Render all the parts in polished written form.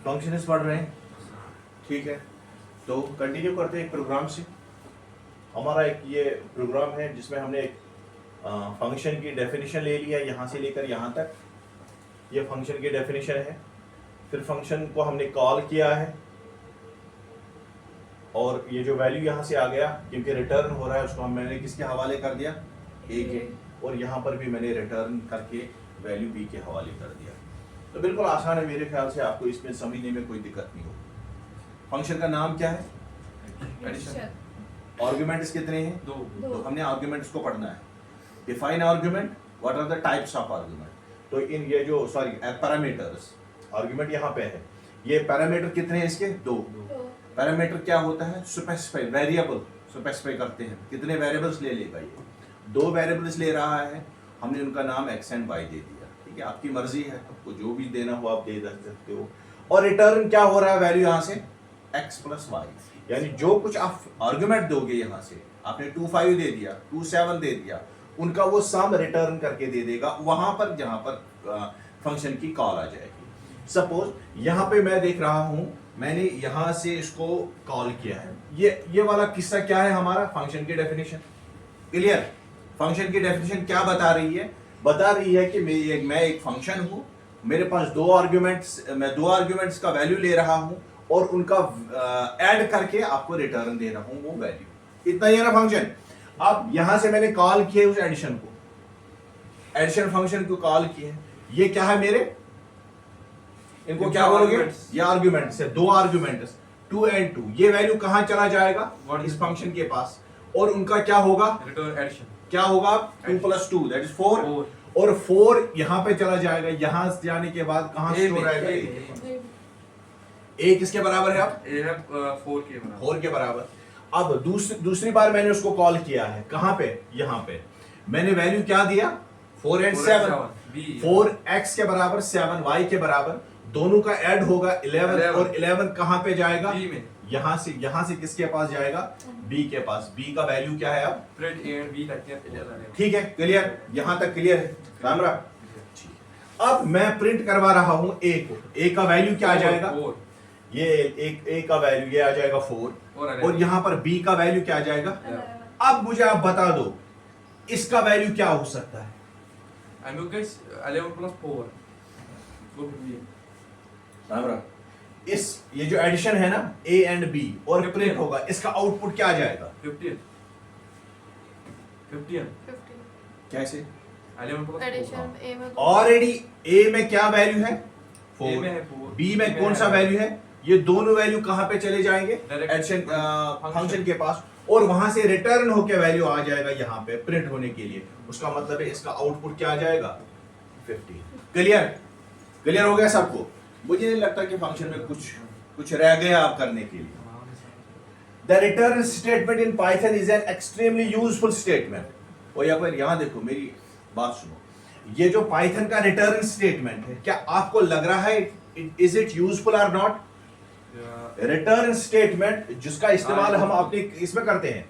Functions पढ़ रहे हैं, ठीक है। तो कंटिन्यू करते हैं एक प्रोग्राम से। हमारा एक ये प्रोग्राम है जिसमें हमने एक फंक्शन की डेफिनेशन ले लिया, यहाँ से लेकर यहाँ तक ये फंक्शन की डेफिनेशन है। फिर फंक्शन को हमने कॉल किया है और ये जो वैल्यू यहाँ से आ गया, क्योंकि रिटर्न हो रहा है, उसको मैंने किसके हवाले कर दिया, ए के, और यहाँ पर भी मैंने रिटर्न करके वैल्यू बी के हवाले कर दिया। तो बिल्कुल आसान है, मेरे ख्याल से आपको इसमें समझने में कोई दिक्कत नहीं होगी। फंक्शन का नाम क्या है, एडिशन। आर्गुमेंट्स कितने हैं, दो। तो हमने आर्गुमेंट्स को पढ़ना है। Define argument, what are the types of argument. तो इन ये जो पैरामीटर्स, आर्गुमेंट यहाँ पे है, ये पैरामीटर कितने हैं इसके, दो। पैरामीटर क्या होता है, स्पेसिफाई, वेरिएबल स्पेसिफाई करते हैं, कितने वेरिएबल्स ले लेगा ये, दो वेरिएबल्स ले रहा है, हमने उनका नाम एक्स एंड वाई दे दिया, ठीक है। आपकी मर्जी है, आपको जो भी देना हो आप दे सकते हो। और रिटर्न क्या हो रहा है, वैल्यू यहाँ से एक्स प्लस वाई, यानी जो कुछ आप आर्गुमेंट दोगे यहाँ से, आपने 25 दे दिया, 27 दे दिया, उनका वो सम रिटर्न करके दे देगा वहां पर जहां पर फंक्शन की कॉल आ जाएगी। सपोज यहाँ पे मैं देख रहा हूं, मैंने यहां से इसको कॉल किया है, ये वाला किस्सा क्या है हमारा, फंक्शन की डेफिनेशन। क्लियर, फंक्शन की डेफिनेशन क्या बता रही है, बता रही है कि मैं एक फंक्शन हूं, मेरे पास दो आर्ग्यूमेंट्स, मैं दो आर्ग्यूमेंट्स का वैल्यू ले रहा हूं और उनका ऐड करके आपको रिटर्न दे रहा हूं वो वैल्यू। इतना ही है ना फंक्शन। अब यहां से मैंने कॉल किया उस एडिशन को, एडिशन फंक्शन को कॉल किया, ये क्या है मेरे, इनको क्या बोलोगे, ये आर्गुमेंट्स है, दो आर्गुमेंट्स 2 and 2। ये वैल्यू कहां चला जाएगा, इस फंक्शन के पास, और उनका क्या होगा, रिटर्न एडिशन क्या होगा, 2 + 2 दैट इज 4, और 4 यहां पे चला जाएगा, यहां जाने के बाद कहां स्टोर आएगा, ए किसके बराबर है, अब ए है 4 के बराबर। अब दूसरी बार मैंने उसको कॉल किया है, कहां पे, यहां पे मैंने वैल्यू क्या दिया, 4 and 7, 4 x के बराबर 7 y के बराबर, दोनों का ऐड होगा 11 और 11 कहां पे जाएगा, यहां से किसके पास जाएगा, b के पास। b का वैल्यू क्या है, अब प्रिंट a and b करते हैं, ठीक है। क्लियर, यहां तक क्लियर है रामरा। अब मैं प्रिंट करवा रहा हूं a को, a का वैल्यू क्या आ जाएगा, ये एक a का वैल्यू ये आ जाएगा 4, और यहां पर b का वैल्यू क्या आ जाएगा। अब मुझे आप बता दो इसका वैल्यू क्या हो सकता है, 11 + 4 इस ये जो एडिशन है ना a and b और प्रिंट होगा, इसका आउटपुट क्या आ जाएगा, 15 कैसे, 11 + 4 एडिशन ए में ऑलरेडी a में क्या वैल्यू है, 4, A में है 4, b में कौन सा वैल्यू है, ये दोनों वैल्यू कहां पे चले जाएंगे, Direct एडिशन फंक्शन के पास, और वहां से रिटर्न होके वैल्यू आ जाएगा यहाँ पे प्रिंट होने के लिए। उसका मतलब है इसका आउटपुट क्या आ जाएगा, 15। क्लियर, क्लियर हो गया सबको। मुझे नहीं लगता कि फंक्शन में कुछ रह गया आप करने के लिए। The return statement in Python is an extremely useful statement. और यहाँ देखो मेरी बात सुनो, ये जो पाइथन का रिटर्न स्टेटमेंट है, क्या आपको लग रहा है इज इट यूजफुल और नॉट। रिटर्न स्टेटमेंट जिसका इस्तेमाल हम अपने इसमें करते हैं,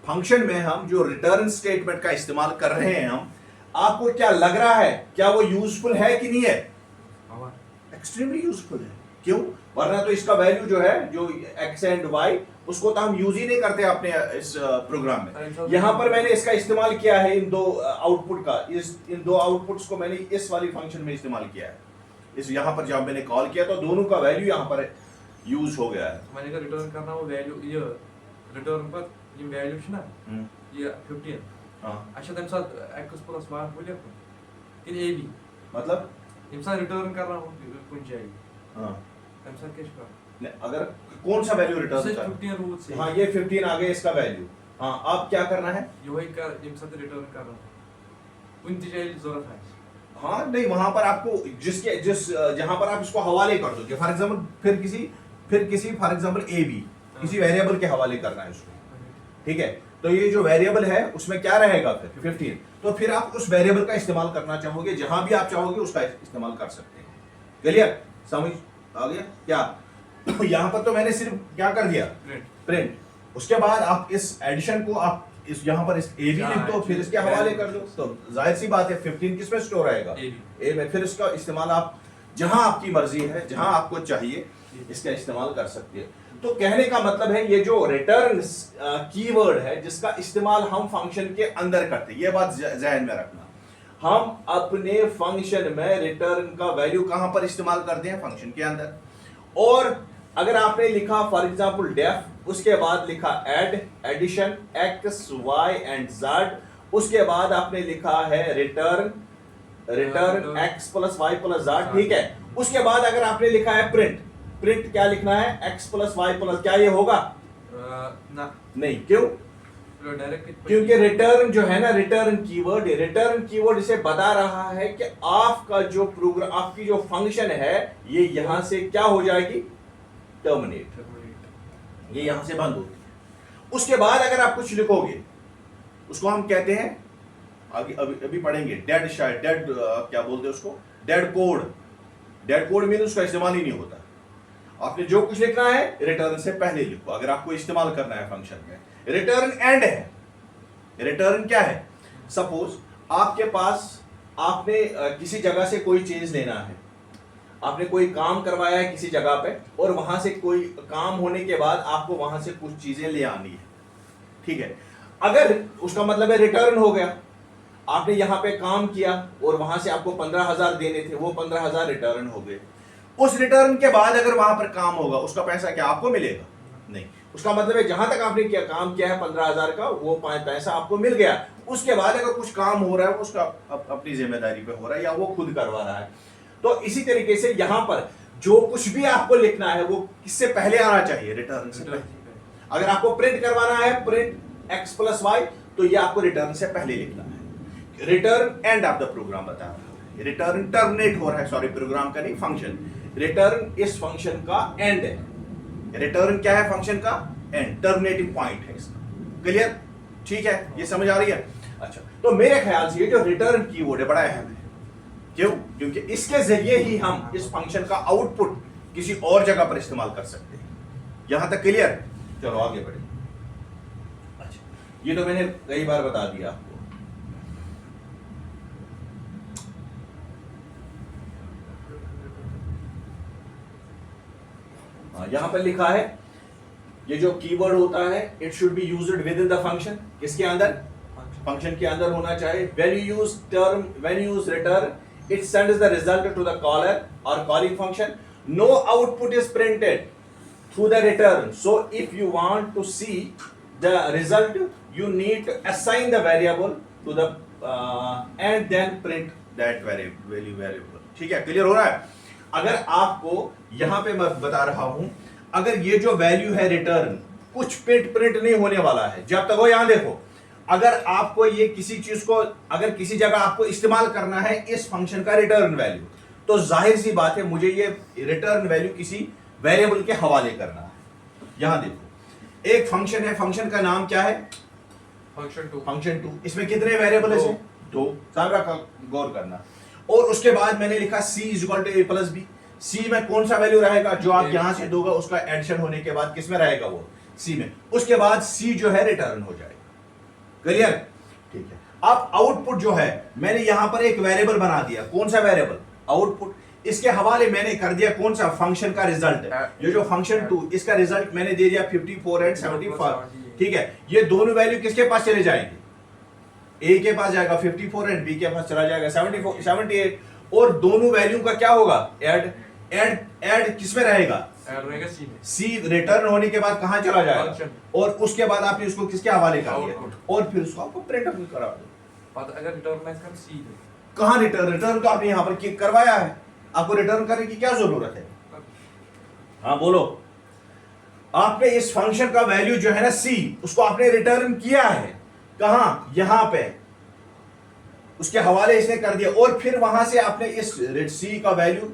फंक्शन में हम जो रिटर्न स्टेटमेंट का इस्तेमाल कर रहे हैं हम, आपको क्या लग रहा है, क्या वो यूजफुल है कि नहीं है, एक्सट्रीमली यूजफुल है। क्यों, वरना तो इसका वैल्यू जो है, जो x एंड y, उसको तो हम यूज ही नहीं करते अपने इस प्रोग्राम में। यहां पर मैंने इसका इस्तेमाल किया है, इन दो आउटपुट का, इन दो आउटपुट्स को मैंने इस वाली फंक्शन में इस्तेमाल किया है। इस यहां पर जब मैंने कॉल किया तो दोनों का वैल्यू यहां पर यूज हो गया है। मैंने कहा रिटर्न करना वो वैल्यू, ये रिटर्न पर ये वैल्यू है ना, ये 15। हां, अच्छा तम साथ x + 1 बोले कि a b, मतलब तम साथ रिटर्न कर रहा हूं कुछ जाएगी। हां, तम साथ कैसे कर, अगर कौन सा वैल्यू रिटर्न से करना, 15 रूट से, हां ये 15 आ गया इसका वैल्यू। हां, अब क्या करना है, ये वही कर, तम साथ रिटर्न कर रहा हूं कुछ जाएगी जरूरत है। हाँ नहीं, वहां पर आपको जिस जहां पर आप इसको हवाले कर दोगे, फॉर एग्जांपल फिर किसी फॉर एग्जांपल ए बी किसी वेरिएबल के हवाले करना है उसको, ठीक है। तो ये जो वेरिएबल है उसमें क्या रहेगा फिर 15, तो फिर आप उस वेरिएबल का इस्तेमाल करना चाहोगे, जहां भी आप चाहोगे उसका इस्तेमाल कर सकते हैं। क्लियर, समझ आ गया क्या। तो यहाँ पर तो मैंने सिर्फ क्या कर दिया, प्रिंट। उसके बाद आप इस एडिशन को आप इस यहाँ पर इस ए बी लिख दो, फिर इसके हवाले कर दो, तो जाहिर सी बात है 15 किस में स्टोर आएगा, ए में। फिर इसका इस्तेमाल आप जहां आपकी मर्जी है, जहां आपको चाहिए इसका इस्तेमाल कर सकते हैं। तो कहने का मतलब है ये जो रिटर्न कीवर्ड है जिसका इस्तेमाल हम फंक्शन के अंदर करते हैं, ये बात ज़हन में रखना। हम अपने फंक्शन में रिटर्न का वैल्यू कहां पर इस्तेमाल करते हैं? फंक्शन के अंदर। और अगर आपने लिखा फॉर एग्जांपल डेफ, उसके बाद लिखा add, addition, X Y and Z, उसके बाद आपने लिखा है return X plus Y plus Z, ठीक है। उसके बाद अगर आपने लिखा है प्रिंट, प्रिंट क्या लिखना है? एक्स प्लस वाई प्लस, क्या ये होगा? ना नहीं, क्यों? क्योंकि रिटर्न जो है ना, रिटर्न कीवर्ड इसे बता रहा है कि आपका जो प्रोग्राम, आपकी जो फंक्शन है ये यहां से क्या हो जाएगी? टर्मिनेट, ये यहां से बंद होती है। उसके बाद अगर आप कुछ लिखोगे उसको हम कहते हैं, अभी पढ़ेंगे, डेड शायद, डेड क्या बोलते हैं उसको? Dead code. Dead code mean उसका इस्तेमाल ही नहीं होता। आपने जो कुछ लिखना है रिटर्न से पहले लिखो अगर आपको इस्तेमाल करना है फंक्शन में। रिटर्न एंड है। रिटर्न क्या है? सपोज आपके पास, आपने किसी जगह से कोई चीज लेना है, आपने कोई काम करवाया है किसी जगह पे, और वहां से कोई काम होने के बाद आपको वहां से कुछ चीजें ले आनी है, ठीक है। अगर उसका मतलब है रिटर्न हो गया, आपने यहां पे काम किया और वहां से आपको 15,000 देने थे, वो 15,000 रिटर्न हो गए। उस रिटर्न के बाद अगर वहां पर काम होगा उसका पैसा क्या आपको मिलेगा? नहीं। उसका मतलब है जहां तक आपने काम किया है 15,000 का, वो पैसा आपको मिल गया। उसके बाद अगर कुछ काम हो रहा है वो उसका अपनी जिम्मेदारी पे हो रहा है या वो खुद करवा रहा है। तो इसी तरीके से यहां पर जो कुछ भी आपको लिखना है वो किससे पहले आना चाहिए? रिटर्न से पहले। अगर आपको प्रिंट करवाना है, प्रिंट एक्स प्लस वाई, तो ये आपको रिटर्न से पहले लिखना है। Return end of the program बता रहा है, रिटर्न टर्मिनेट हो रहा है, सॉरी प्रोग्राम का नहीं, फंक्शन। रिटर्न इस फंक्शन का एंड है। रिटर्न क्या है? फंक्शन का एंड, टर्मिनेटिंग पॉइंट है इसका। क्लियर? ठीक है, ये समझ आ रही है? अच्छा, तो मेरे ख्याल से ये जो रिटर्न कीवर्ड है बड़ा अहम है। क्यों? क्योंकि इसके जरिए ही हम इस फंक्शन का आउटपुट किसी और जगह पर इस्तेमाल कर सकते हैं। यहां तक क्लियर? चलो आगे बढ़े। अच्छा, ये तो मैंने कई बार बता दिया आपको। यहां पर लिखा है ये जो कीवर्ड होता है, it should be used with in the function. किसके अंदर? फंक्शन के अंदर होना चाहिए। When you use term, when you use return, it sends the result to the caller or calling function. No output is printed through the return. So if you want to see the result, you need to assign the variable to the and then print that variable. ठीक है, clear हो रहा है? अगर आपको यहां पे मैं बता रहा हूं, अगर ये जो वैल्यू है रिटर्न, कुछ प्रिंट नहीं होने वाला है जब तक वो, यहां देखो, अगर आपको ये किसी चीज को, अगर किसी जगह आपको इस्तेमाल करना है इस फंक्शन का रिटर्न वैल्यू, तो जाहिर सी बात है मुझे ये रिटर्न वैल्यू किसी वेरिएबल के हवाले करना है। यहां देखो, एक फंक्शन है, फंक्शन का नाम क्या है? फंक्शन 2। इसमें कितने वेरिएबल है? 2। सारा गौर करना। और उसके बाद मैंने लिखा c equal to a plus B. C में कौन सा वैल्यू रहेगा? जो आप यहां से दोगे उसका एडिशन होने के बाद किस में रहेगा? वो सी में। उसके बाद सी जो है रिटर्न हो जाएगा। क्लियर? ठीक है। अब आउटपुट जो है, मैंने यहां पर एक वेरिएबल बना दिया। कौन सा वेरिएबल? आउटपुट। इसके हवाले मैंने कर दिया कौन सा? फंक्शन का रिजल्ट। ये जो फंक्शन 2, इसका रिजल्ट मैंने दे दिया 54 एंड 75। ठीक है, ये दोनों वैल्यू किसके पास चले जाएंगे? ए के पास जाएगा 54 एंड बी के पास चला जाएगा 78। और दोनों वैल्यू का क्या होगा? ऐड किसमें रहेगा? सी रिटर्न होने के बाद कहां चला जाएगा? और उसके बाद आपने उसको किसके हवाले कर दिया? और फिर उसको आपको प्रिंट करा दो। अगर रिटर्न कर सी, कहां रिटर्न तो आपने यहां पर करवाया है, आपको रिटर्न करने की क्या जरूरत है? हाँ बोलो। आपने इस फंक्शन का वैल्यू जो है ना सी, उसको आपने रिटर्न किया है कहां? यहां पे, उसके हवाले इसने कर दिया। और फिर वहां से आपने इस सी का वैल्यू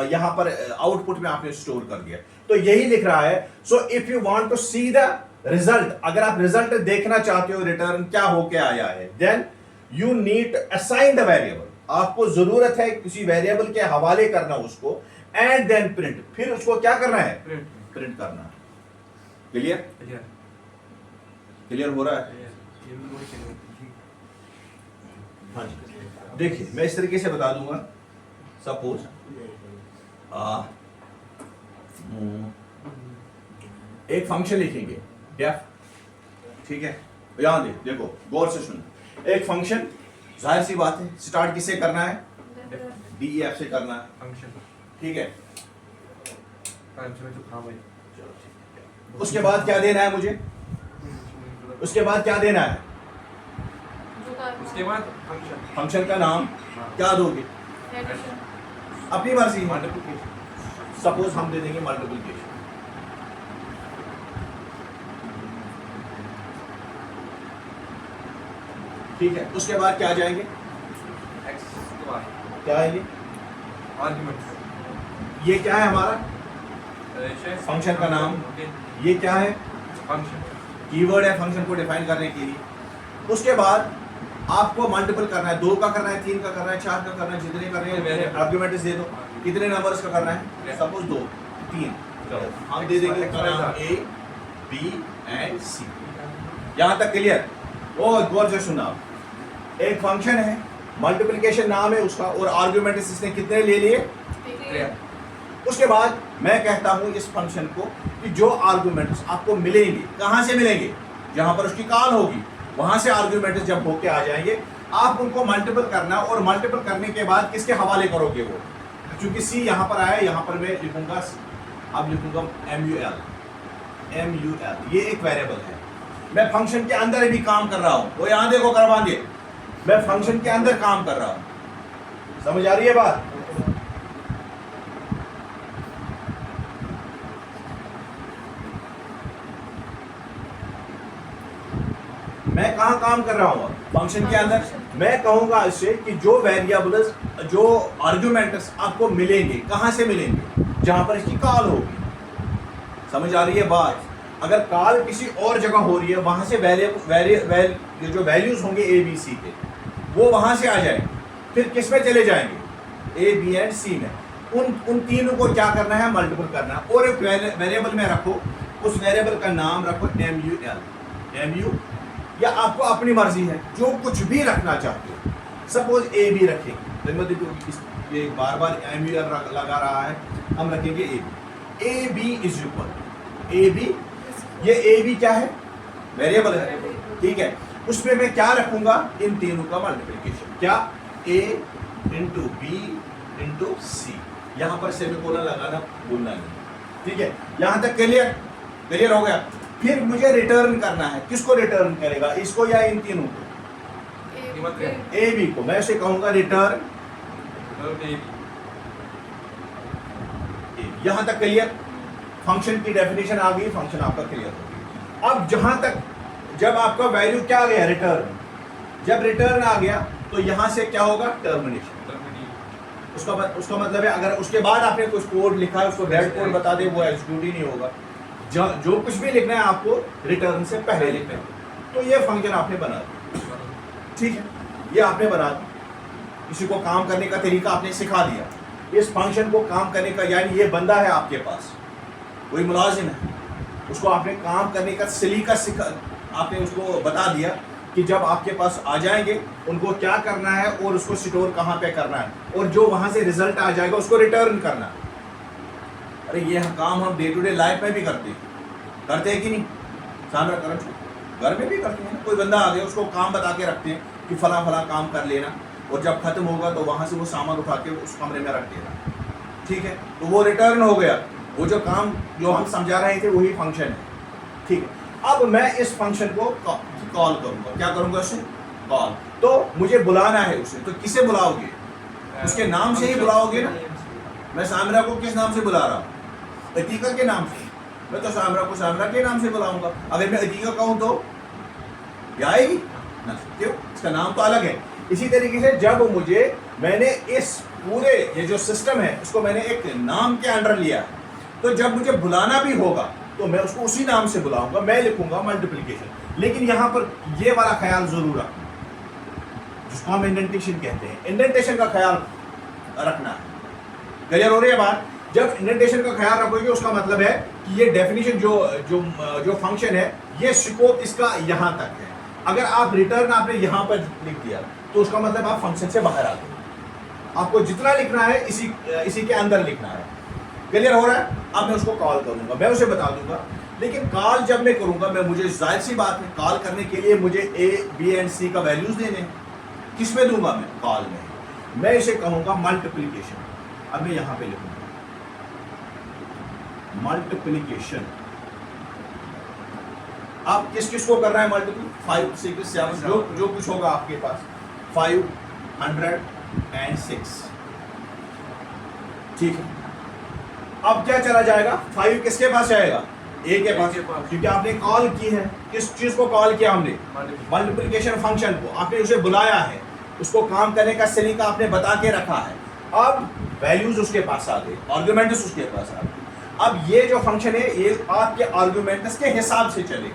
यहां पर आउटपुट में आपने स्टोर कर दिया। तो यही लिख रहा है, so if you want to see the result, अगर आप रिजल्ट देखना चाहते हो रिटर्न क्या होके आया है, then you need assign the variable. आपको जरूरत है किसी वेरिएबल के हवाले करना उसको, एंड देन प्रिंट। फिर उसको क्या करना है? प्रिंट करना है। क्लियर? क्लियर हो रहा है? हाँ जी। देखिए मैं इस तरीके से बता दूंगा। सपोज एक फंक्शन लिखेंगे डेफ, ठीक है, यहाँ देखो गौर से सुनो, एक फंक्शन, जाहिर सी बात है स्टार्ट किससे करना है, DEF से करना है, फंक्शन ठीक है। फंक्शन तो हाँ भाई, चलो ठीक है। उसके बाद क्या देना है मुझे, उसके बाद क्या देना है, उसके बाद फंक्शन, फंक्शन का नाम क्या दोगे, अपनी मर्जी, मल्टीप्लिकेशन, सपोज हम दे देंगे मल्टीप्लिकेशन, ठीक है। उसके बाद क्या जाएंगे, एक्स के बाद क्या आएंगे, आर्गुमेंट, ये क्या है हमारा फंक्शन का नाम, ये क्या है फंक्शन, कीवर्ड है फंक्शन को डिफाइन करने के लिए। उसके बाद आपको मल्टीपल करना है, 2 का करना है, 3 का करना है, 4 का करना है, जितने करने हैं आर्गुमेंट्स दे दो, कितने नंबर्स का करना है, सपोज 2 3, चलो हम दे देंगे इसका नाम A B and C। यहाँ तक क्लियर, बहुत गौर से सुना, एक फंक्शन है, मल्टीप्लिकेशन नाम है उसका, और आर्गुमेंट इसने कितने ले लिए। उसके बाद मैं कहता हूं इस फंक्शन को कि जो आर्गुमेंट्स आपको मिलेंगे, कहां से मिलेंगे, जहां पर उसकी कॉल होगी वहां से आर्गुमेंट्स जब होके आ जाएंगे, आप उनको मल्टीपल करना, और मल्टीपल करने के बाद किसके हवाले करोगे वो, क्योंकि C यहां पर आया, यहां पर मैं लिखूंगा, अब लिखूंगा MUL, ये एक वेरिएबल है, मैं फंक्शन के अंदर भी काम कर रहा हूं, वो यहां देखो करवाएंगे, मैं फंक्शन के अंदर काम कर रहा हूं, समझ आ रही है बात। मैं कहां काम कर रहा हूं, फंक्शन के अंदर। मैं कहूंगा इससे कि जो वेरिएबल्स, जो आर्गुमेंट्स आपको मिलेंगे, कहां से मिलेंगे, जहां पर इसकी कॉल होगी, समझ आ रही है बात। अगर कॉल किसी और जगह हो रही है, वहां से ये जो वैल्यूज होंगे A B C के, वो वहां से आ जाएंगे, फिर किस में चले जाएंगे, A B and C में, उन तीनों को क्या करना है, मल्टीपल करना है, और एक वेरिएबल में रखो, उस वेरिएबल का नाम रखो MU, या आपको अपनी मर्जी है जो कुछ भी रखना चाहते हो, सपोज A B रखेंगे, ये बार बार MU लगा रहा है, हम रखेंगे A B is equal A B, ये A B क्या है, वेरिएबल है, ठीक है। उसमें मैं क्या रखूंगा, इन तीनों का मल्टीप्लिकेशन, क्या A into B into C, यहां पर सेमीकोलन लगाना भूलना नहीं, ठीक है। यहां तक क्लियर हो गया। फिर मुझे रिटर्न करना है, किसको रिटर्न करेगा, इसको या इन तीनों को, A B को, मैं उसे कहूंगा रिटर्न, यहां तक क्लियर, फंक्शन की डेफिनेशन आ गई, फंक्शन आपका क्लियर हो गया। अब जहां तक, जब आपका वैल्यू क्या आ गया, रिटर्न, जब रिटर्न आ गया तो यहां से क्या होगा, टर्मिनेशन, उसका मतलब है अगर उसके बाद आपने कुछ कोड लिखा है, उसको डेड कोड बता दे, वो एग्जीक्यूट ही नहीं होगा। जो कुछ भी लिखना है आपको रिटर्न से पहले लिखना है। तो ये फंक्शन आपने बना दिया, ठीक है, ये आपने बना दिया, किसी को काम करने का तरीका आपने सिखा दिया। इस फंक्शन को काम करने का, यानी ये बंदा है आपके पास, कोई मुलाजिम है, उसको आपने काम करने का सलीका सिखा, आपने उसको बता दिया कि जब आपके पास आ जाएंगे उनको क्या करना है, और उसको स्टोर कहाँ पे करना है, और जो वहां से रिजल्ट आ जाएगा उसको रिटर्न करना है। अरे ये काम हम डे टू डे लाइफ में भी करते हैं कि नहीं, सामने घर में भी करते हैं। कोई बंदा आ गया, उसको काम बता के रखते हैं कि फला फला काम कर लेना, और जब खत्म होगा तो वहां से वो सामान उठा के उस कमरे में रख देना, ठीक है, तो वो रिटर्न हो गया, वो जो काम जो हम समझा रहे थे वही फंक्शन है, ठीक है। अब मैं इस फंक्शन को कॉल करूंगा, क्या करूंगा उसे, कॉल। तो मुझे बुलाना है उसे, तो किसे बुलाओगे, उसके नाम से ही बुलाओगे ना। मैं सामरा को किस नाम से बुला रहा हूँ, अतीका के नाम से, मैं तो सामरा को सामरा के नाम से बुलाऊंगा। अगर मैं अतीका कहूँ तो क्या आएगी ना, क्यों, इसका नाम तो अलग है। इसी तरीके से जब मैंने इस पूरे ये जो सिस्टम है उसको मैंने एक नाम के अंडर लिया, तो जब मुझे बुलाना भी होगा तो मैं उसको उसी नाम से बुलाऊंगा, मैं लिखूंगा मल्टीप्लिकेशन। लेकिन यहाँ पर ये वाला ख्याल जरूर रखना, जिसको हम इंडेंटेशन कहते हैं, इंडेंटेशन का ख्याल रखना है। क्लियर हो रही है बात। जब इंडेंटेशन का ख्याल रखोगे उसका मतलब है कि ये डेफिनेशन जो फंक्शन है, ये स्कोप इसका यहाँ तक है। अगर आप रिटर्न आपने यहाँ पर लिख दिया तो उसका मतलब आप फंक्शन से बाहर आ गए। आपको जितना लिखना है इसी के अंदर लिखना है। क्लियर हो रहा है? अब मैं उसको कॉल करूंगा, मैं उसे बता दूंगा, लेकिन कॉल जब मैं करूंगा मैं मुझे जाहिर सी बात है कॉल करने के लिए मुझे ए बी एंड सी का वैल्यूज देने हैं। किस में दूंगा मैं? कॉल में। मैं इसे कहूंगा मल्टीप्लिकेशन। अब मैं यहां पे लिखूंगा मल्टीप्लिकेशन। आप किस किस को कर रहा है मल्टीपल? 5 6 7 जो कुछ होगा आपके पास 506। ठीक है, अब क्या चला जाएगा? 5 किसके पास जाएगा? ए के पास, क्योंकि आपने कॉल की है। किस चीज को कॉल किया हमने? मल्टीप्लिकेशन फंक्शन को। आपने उसे बुलाया है, उसको काम करने का सलीका आपने बता के रखा है। अब वैल्यूज उसके पास आ गए, आर्गुमेंट्स उसके पास आ गए। अब ये जो फंक्शन है ये आपके आर्गुमेंट्स के हिसाब से चलेगी।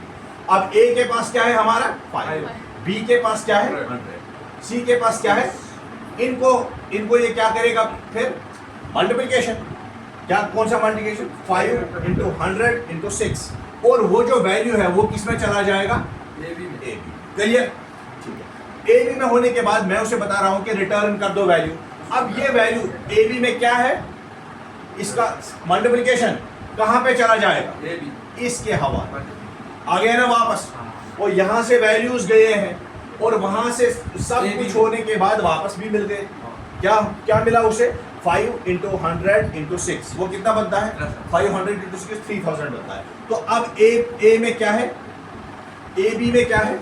अब ए के पास क्या है हमारा? 5, बी के पास क्या है? 100. सी के पास क्या है? इनको ये क्या करेगा फिर? मल्टीप्लिकेशन। क्या कौन सा मल्टीप्लिकेशन? 5 into 100 into 6। और वो जो वैल्यू है वो किस में चला जाएगा? ए बी में. A B. क्लियर? ठीक है, ए बी में होने के बाद मैं उसे बता रहा हूं कि रिटर्न कर दो वैल्यू। अब ये वैल्यू ए बी में क्या है? इसका मल्टीप्लिकेशन कहां पे चला जाएगा? A B. इसके हवाले आ गया ना वापस। और यहां से वैल्यूज गए हैं और वहां से सब कुछ होने के बाद वापस भी मिल गए। क्या क्या मिला उसे? 5 इंटू 100 इंटू 6। वो कितना बनता है? 500 इंटू 6 3000 बनता है। तो अब ए में क्या है? ए बी में क्या है?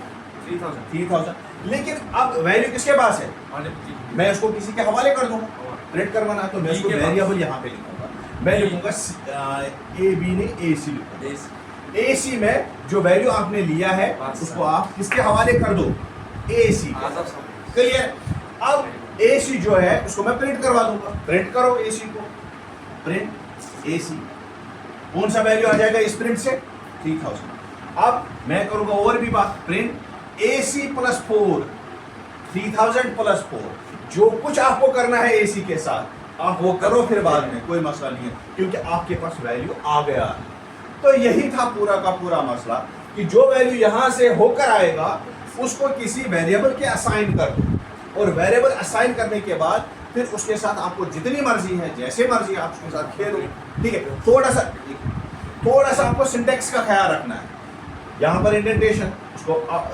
3000। लेकिन अब वैल्यू किसके पास है? मैं इसको किसी के हवाले कर दूंगा। प्रिंट करवाना तो मैं इसको वेरिएबल यहाँ पे लिखूंगा। मैं लिखूंगा ए बी ने ए सी लिखूंगा। ए सी में जो वैल्यू आपने लिया है उसको आप किसके हवाले कर दो? ए सी। क्लियर? अब ए सी जो है उसको मैं प्रिंट करवा दूंगा। प्रिंट करो ए सी को। प्रिंट ए सी। कौन सा वैल्यू आ जाएगा इस प्रिंट से? 3000। अब मैं करूंगा और भी बात। प्रिंट ए सी प्लस 4, 3000 प्लस 4। जो कुछ आपको करना है ए सी के साथ आप वो करो, फिर बाद में कोई मसला नहीं है, क्योंकि आपके पास वैल्यू आ गया है। तो यही था पूरा का पूरा मसला कि जो वैल्यू यहां से होकर आएगा उसको किसी वेरिएबल के असाइन कर दो, और वेरिएबल असाइन करने के बाद फिर उसके साथ आपको जितनी मर्जी है जैसे मर्जी आप उसके साथ खेलो। ठीक है, थोड़ा सा आपको सिंटेक्स का ख्याल रखना है। यहाँ पर इंडेंटेशन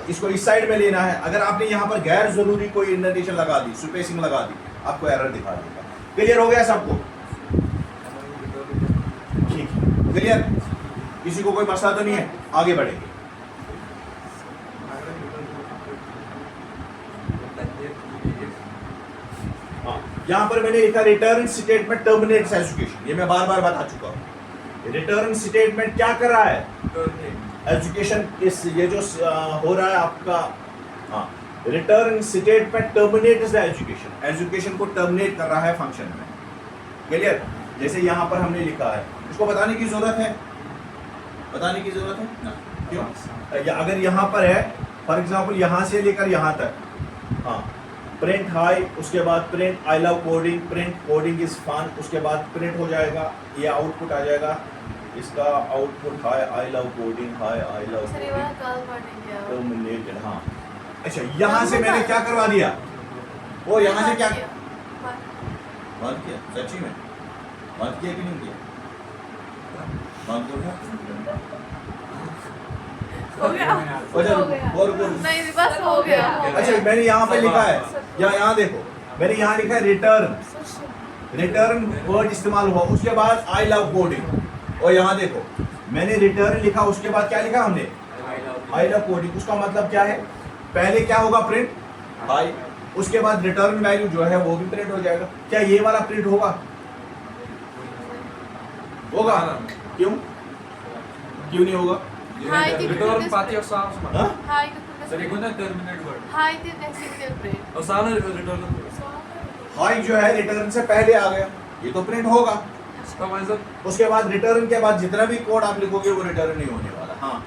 इसको इस साइड में लेना है। अगर आपने यहाँ पर गैर जरूरी कोई इंडेंटेशन लगा दी, स्पेसिंग लगा दी, आपको एरर दिखा देगा। क्लियर हो गया सबको? ठीक है, क्लियर? किसी को कोई मसला तो नहीं है? आगे बढ़ेंगे। यहाँ पर मैंने लिखा रिटर्न स्टेटमेंट टर्मिनेट्स एजुकेशन। ये मैं बार बार बता चुका हूँ। रिटर्न स्टेटमेंट क्या कर रहा है? एजुकेशन इस ये जो हो रहा है आपका, हाँ, return statement terminates the education. Education को टर्मिनेट कर रहा है फंक्शन में। क्लियर? जैसे यहाँ पर हमने लिखा है, इसको बताने की जरूरत है? बताने की जरूरत है ना? क्यों? अगर यहाँ पर है फॉर एग्जाम्पल यहाँ से लेकर यहाँ तक, हाँ, प्रिंट हाई, उसके बाद print I love coding, print coding is fun, उसके बाद प्रिंट हो जाएगा, ये आउटपुट आ जाएगा, इसका output high I love coding, high I love terminated. हाँ, अच्छा, यहाँ से मैंने क्या करवा दिया? वो यहाँ से क्या बंद किया? सच्ची में बंद किया कि नहीं किया? बंद कर गया। अच्छा, मैंने यहाँ पे लिखा है, यहाँ देखो, मैंने यहाँ लिखा है रिटर्न वर्ड इस्तेमाल हुआ, उसके बाद आई लव कोडिंग, और यहाँ देखो मैंने रिटर्न लिखा, उसके बाद क्या लिखा हमने? आई लव कोडिंग। उसका मतलब क्या है? पहले क्या होगा? प्रिंट हाई, उसके बाद रिटर्न वैल्यू जो है वो भी प्रिंट हो जाएगा। क्या ये वाला प्रिंट होगा? क्यों नहीं होगा? Return पाती है साफ समझ. हाँ? सर एक होता है terminate word. और सामने return. हाई जो है रिटर्न से पहले आ गया, ये तो प्रिंट होगा। तो मतलब उसके बाद रिटर्न के बाद जितना भी कोड आप लिखोगे वो रिटर्न नहीं होने वाला। हाँ,